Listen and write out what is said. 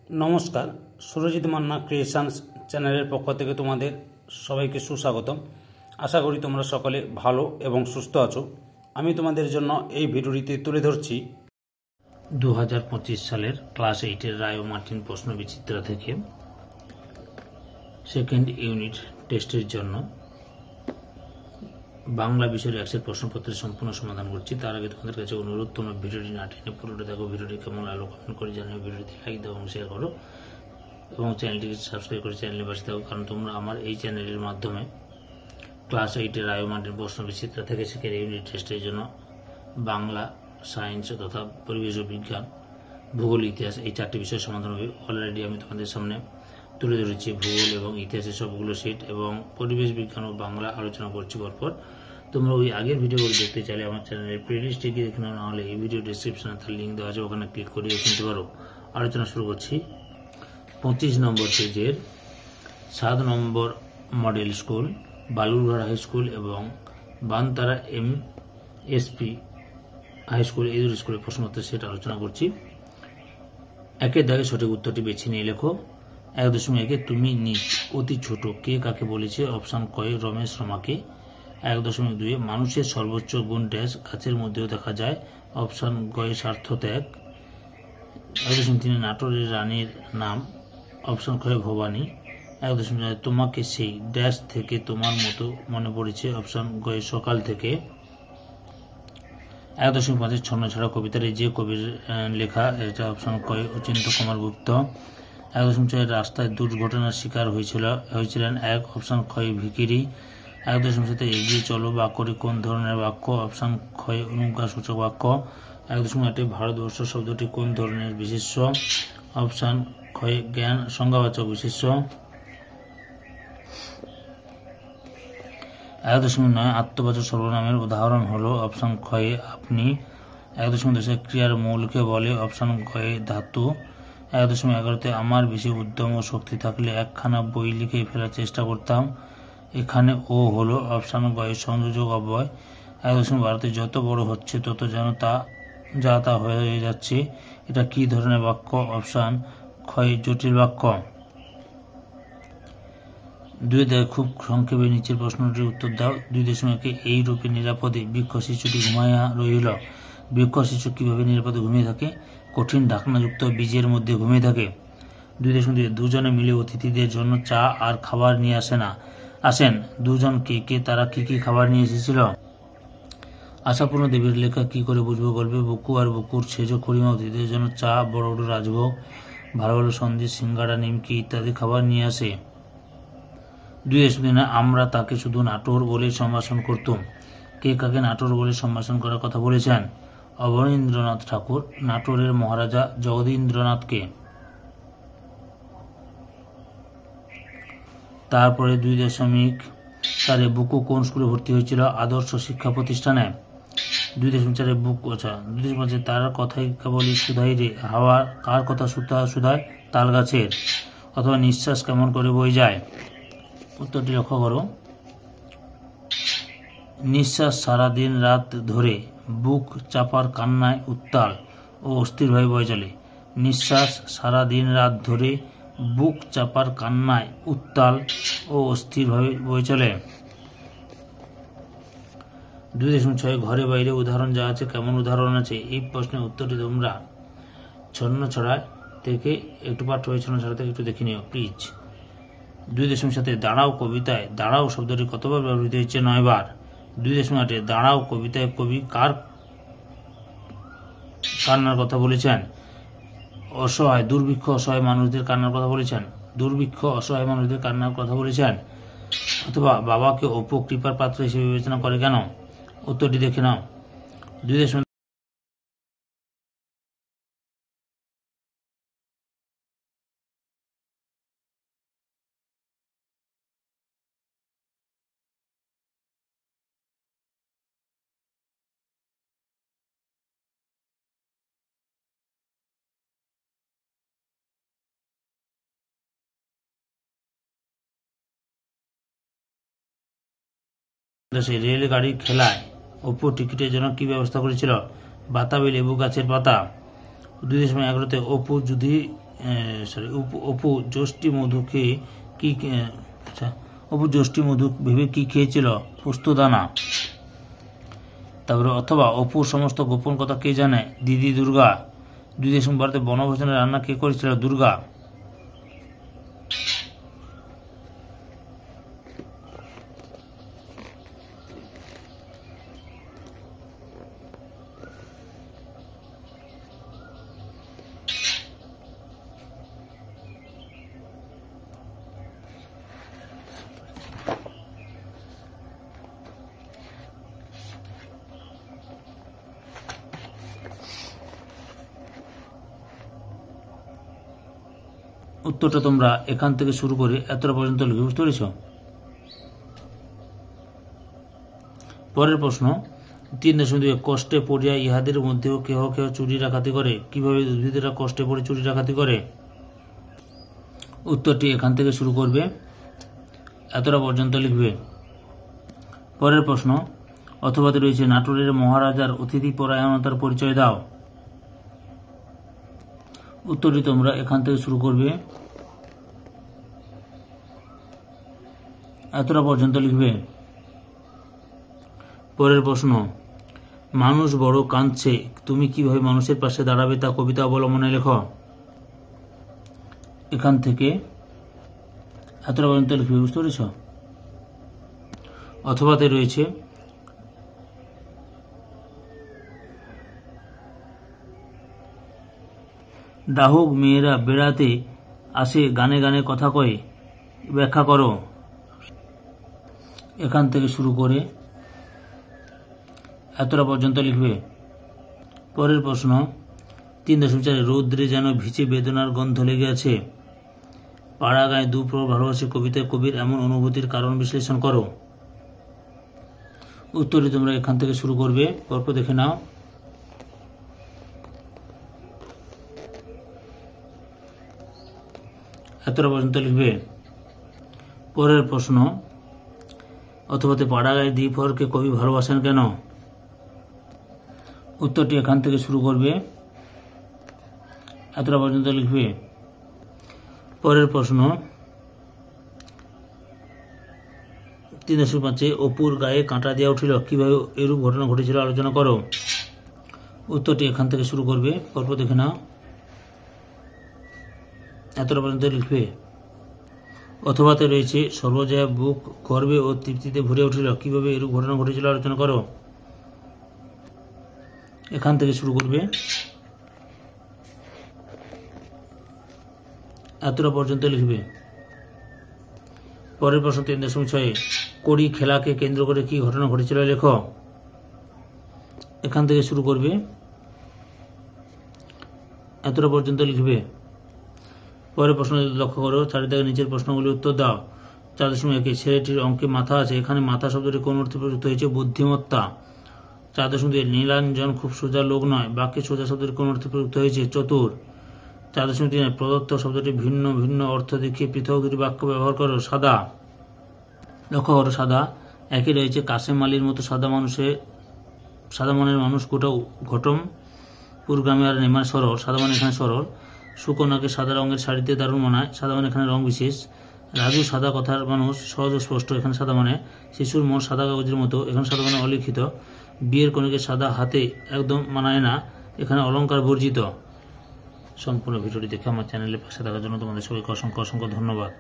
নমস্কার, সুরজিৎ মান্না ক্রিয়েশনস চ্যানেলের পক্ষ থেকে তোমাদের সবাইকে সুস্বাগতম। আশা করি তোমরা সকলে ভালো এবং সুস্থ আছো। আমি তোমাদের জন্য এই ভিডিওটিতে তুলে ধরছি 2025 সালের ক্লাস 8-এর রায় ও মার্টিন প্রশ্ন বিচিত্রা থেকে সেকেন্ড ইউনিট টেস্টের জন্য বাংলা বিষয়ের একশের প্রশ্নপত্রের সম্পূর্ণ সমাধান করছি। তার আগে তোমাদের কাছে অনুরোধ, তোমরা ভিডিওটি না টেনে পুরোটা দেখো। ভিডিওটি কেমন লাগলো কমেন্ট করে জানিও, ভিডিওটি লাইক দাও এবং শেয়ার করো এবং চ্যানেলটিকে সাবস্ক্রাইব করে চ্যানেলের পাশে থাকো, কারণ তোমরা আমার এই চ্যানেলের মাধ্যমে ক্লাস 8-এর রায় ও মার্টিন প্রশ্ন বিচিত্রা থেকে সেকেন্ড ইউনিট টেস্টের জন্য বাংলা, সায়েন্স তথা পরিবেশ ও বিজ্ঞান, ভূগোল, ইতিহাস এই চারটি বিষয়ের সমাধান হবে। অলরেডি আমি তোমাদের সামনে তুলে ধরেছি ভূগোল এবং ইতিহাসের সবগুলো সেট, এবং পরিবেশ বিজ্ঞান ও বাংলা আলোচনা করছি পরপর। তোমরা ওই আগের ভিডিওগুলো দেখতে চাইলে আমার চ্যানেলের প্লেলিস্টে গিয়ে দেখে নাও, নাহলে এই ভিডিও ডিসক্রিপশনে তার লিঙ্ক দেওয়া আছে, ওখানে ক্লিক করে শুনতে পারো। আলোচনা শুরু করছি 25 নম্বর পেজের 7 নম্বর model school, Balurghat high school এবং বানতারা MSP হাই স্কুল, এই দুটো স্কুলের প্রশ্নোত্তর সেট আলোচনা করছি। একের দাগে সঠিক উত্তরটি বেছে নিয়ে লেখো। 1.1 তুমি নিজ অতি ছোট কে কাকে বলেছে? অপশন কয় রমেশ রমাকে। 1.2 মানুষের সর্বোচ্চ গুণ ড্যাশ গাছের মধ্যেও দেখা যায়? অপশন গয় স্বার্থ ত্যাগ। 1.3 নাটোরের রানীর নাম? অপশন ক্ষয় ভবানী। 1.4 তোমাকে সেই ড্যাশ থেকে তোমার মতো মনে পড়েছে? অপশন গয় সকাল থেকে। 1.5 ছন্ন ছাড়া কবিতার যে কবির লেখা? এটা অপশন কয় অচিন্ত কুমার গুপ্ত। 1.4 রাস্তায় দুর্ঘটনার শিকার হয়েছিলেন? এক। অপশন ক্ষয় ভিকিরি। 1.7 এগিয়ে চলো বাক্যটি কোন ধরনের বাক্য? অপশন ক্ষয় অনুজ্ঞাসূচক বাক্য। 1.8 ভারতবর্ষ শব্দটি কোন ধরনের বিশেষ্য? অপশন ক্ষয় জ্ঞান সংজ্ঞাবাচক বিশেষ্য। 1.9 আত্মবাচক সর্বনামের উদাহরণ হলো? অপশন ক্ষয় আপনি। 1.10 ক্রিয়ার মূলকে বলে? অপশন ক্ষয় ধাতু। 1.11 আমার বেশি উদ্যম ও শক্তি থাকলে একখানা বই লিখে ফেলার চেষ্টা করতাম। এখানে ও হলো? অপশন গয় সংযোজক অব্যয়। 1.12 যত বড় হচ্ছে তত যেন তা হয়ে যাচ্ছে, এটা কি ধরনের বাক্য? অপশন ক্ষয় জটিল বাক্য। 2 খুব সংক্ষেপে নিচের প্রশ্নটির উত্তর দাও। 2.1 এই রূপে নিরাপদে বৃক্ষ শিশুটি ঘুমাইয়া রহিল। বৃক্ষ শিশু কিভাবে নিরাপদে ঘুমিয়ে থাকে? কঠিন ঢাকনাযুক্ত বীজের মধ্যে ঘুমিয়ে থাকে। 2.2 দুজনে মিলে অতিথিদের জন্য চা আর খাবার নিয়ে আসেন। দুজন কে তারা কি কি খাবার নিয়ে এসেছিল? আশাপূর্ণ দেবীর লেখা কি করে বুঝবো? গল্পে বুকু আর বুকুর ছেজ খুড়িমা অতিথিদের জন্য চা, বড় বড় রাজভোগ, ভালো ভালো সন্দেশ, সিঙ্গাড়া, নিমকি ইত্যাদি খাবার নিয়ে আসে। 2.3 আমরা তাকে শুধু নাটোর বলে সম্ভাষণ করতুম। কে কাকে নাটোর বলে সম্ভাষণ করার কথা বলেছেন? অবনীন্দ্রনাথ ঠাকুর। নাটোরের মহারাজা জগদীন্দ্রনাথকে। তারপরে 2.4 বুকু কোন স্কুলে ভর্তি হয়েছিল? আদর্শ শিক্ষা প্রতিষ্ঠানে। 2.4 বুক 2.5 তার কথাই কেবলই সুধাই রে হাওয়া, কার কথা সুধায়? তাল গাছের। অথবা নিঃশ্বাস কেমন করে বয়ে যায়? উত্তরটি লক্ষ্য করো। নিঃশ্বাস সারা দিন রাত ধরে বুক চাপার কান্নায় উত্তাল ও অস্থিরভাবে বয়ে চলে। নিঃশ্বাস সারা দিন রাত ধরে বুক চাপার কান্নায় উত্তাল ও অস্থিরভাবে বয়ে চলে। 2.6 ঘরে বাইরে উদাহরণ যা আছে কেমন উদাহরণ আছে? এই প্রশ্নের উত্তরটি তোমরা ছন্ন ছড়া থেকে একটু পাঠ হয়ে ছন্ন ছড়া থেকে একটু দেখে নিও প্লিজ। 2.7 দাঁড়াও কবিতায় দাঁড়াও শব্দটি কতবার ব্যবহৃত হয়েছে? 9 বার। 2.8 দাঁড়াও কবিতায় কবি কার কান্নার কথা বলেছেন? অসহায় দুর্ভিক্ষ অসহায় মানুষদের কান্নার কথা বলেছেন। দুর্ভিক্ষ অসহায় মানুষদের কান্নার কথা বলেছেন। অথবা বাবাকে অপু কৃপার পাত্র হিসেবে বিবেচনা করে কেন? উত্তরটি দেখে নাও। 2.9 রেলগাড়ির খেলায় অপু টিকিটের জন্য কি ব্যবস্থা করেছিল? বাতাবি লেবু গাছের পাতা। 2.11 অপু অপু যষ্টি মধুকে কি আচ্ছা অপু যষ্টি মধু ভেবে কি খেয়েছিল? পোস্তদানা। তারপরে অথবা অপুর সমস্ত গোপন কথা কে জানে? দিদি দুর্গা। দুই দেশ ভারতে বনভোজনের রান্না কে করেছিল? দুর্গা। উত্তরটা তোমরা এখান থেকে শুরু করে এতটা পর্যন্ত লিখে বুঝতে পেরেছ? পরের প্রশ্ন 3.2 কষ্টে পড়িয়া ইহাদের মধ্যেও কেহ কেহ চুরি ডাকাতি করে। কিভাবে উদ্ভিদেরা কষ্টে পড়ে চুরি ডাকাতি করে? উত্তরটি এখান থেকে শুরু করবে, এতটা পর্যন্ত লিখবে। পরের প্রশ্ন অথবাতে রয়েছে নাটোরের মহারাজার অতিথি পরায়ণতার পরিচয় দাও। উত্তরটি তোমরা এখান থেকে শুরু করবে, এতটা পর্যন্ত লিখবে। পরের প্রশ্ন মানুষ বড় কাঁদছে, তুমি কিভাবে মানুষের পাশে দাঁড়াবে তা কবিতা অবলম্বনে লেখো। এখান থেকে এতটা পর্যন্ত লিখবে, বুঝতে পেরেছ? অথবাতে রয়েছে ডাহুক মেয়েরা বেড়াতে আসে গানে গানে কথা কয়, ব্যাখ্যা করো। এখান থেকে শুরু করে এতটা পর্যন্ত লিখবে। পরের প্রশ্ন 3.4 রৌদ্রে যেন ভিজে বেদনার গন্ধ লেগে আছে, পাড়া গায়ে দুপ্রহর ভালোবাসে কবিতায় কবির এমন অনুভূতির কারণ বিশ্লেষণ করো। উত্তরটি তোমরা এখান থেকে শুরু করবে, পরপর দেখে নাও। এতটা পর্যন্ত লিখবে। পরের প্রশ্ন অথবাতে পাড়া গায়ে দ্বিপ্রহরকে কবি ভালোবাসেন কেন? উত্তরটি এখান থেকে শুরু করবে, এতটা পর্যন্ত লিখবে। পরের প্রশ্ন 3.5 অপুর গায়ে কাঁটা দিয়া উঠিল, কিভাবে এরূপ ঘটনা ঘটেছিল আলোচনা করো। উত্তরটি এখান থেকে শুরু করবে, পরপর দেখে নাও। এতটা পর্যন্ত লিখবে। অথবাতে রয়েছে সর্বজয়া বুক গর্বে ও তৃপ্তিতে ভরে উঠিল, কিভাবে এরূপ ঘটনা ঘটেছিল আলোচনা করো। এখান থেকে শুরু করবে, এতটা পর্যন্ত লিখবে। পরের প্রশ্ন 3.6 কড়ি খেলাকে কেন্দ্র করে কি ঘটনা ঘটেছিল লেখো। এখান থেকে শুরু করবে, এতটা পর্যন্ত লিখবে। পরের প্রশ্ন লক্ষ্য করো, চারিদিকে নিচের প্রশ্নগুলি উত্তর দাও। 4.1 ছেলেটির অঙ্কে মাথা আছে, এখানে মাথা শব্দটি কোন অর্থে প্রযুক্ত হয়েছে? বুদ্ধিমত্তা। 4.2 নীলাঞ্জন খুব সোজা লোক নয়, বাক্যে সোজা শব্দটি কোন অর্থে প্রযুক্ত হয়েছে? চতুর। 4.3 প্রদত্ত শব্দটি ভিন্ন ভিন্ন অর্থ দেখিয়ে পৃথক দুটি বাক্য ব্যবহার করো। সাদা। লক্ষ্য করো, সাদা একই রয়েছে কাসেম আলীর মতো সাদা মনের মানুষ গোটা ঘটমপুর গ্রামে আর নেই, মানে সরল। সাদা মানে এখানে সরল। সুকন্যাকে সাদা রঙের শাড়িতে দারুণ মানায়, সাদা মানে এখানে রং বিশেষ। রাজু সাদা কথার মানুষ, সহজ ও স্পষ্ট, এখানে সাদা মানে। শিশুর মন সাদা কাগজের মতো, এখানে সাদা মানে অলিখিত। বিয়ের কনেকে সাদা হাতে একদম মানায় না, এখানে অলংকার বর্জিত। সম্পূর্ণ ভিডিওটি দেখে আমার চ্যানেলে পাশে থাকার জন্য তোমাদের সবাইকে অসংখ্য অসংখ্য ধন্যবাদ।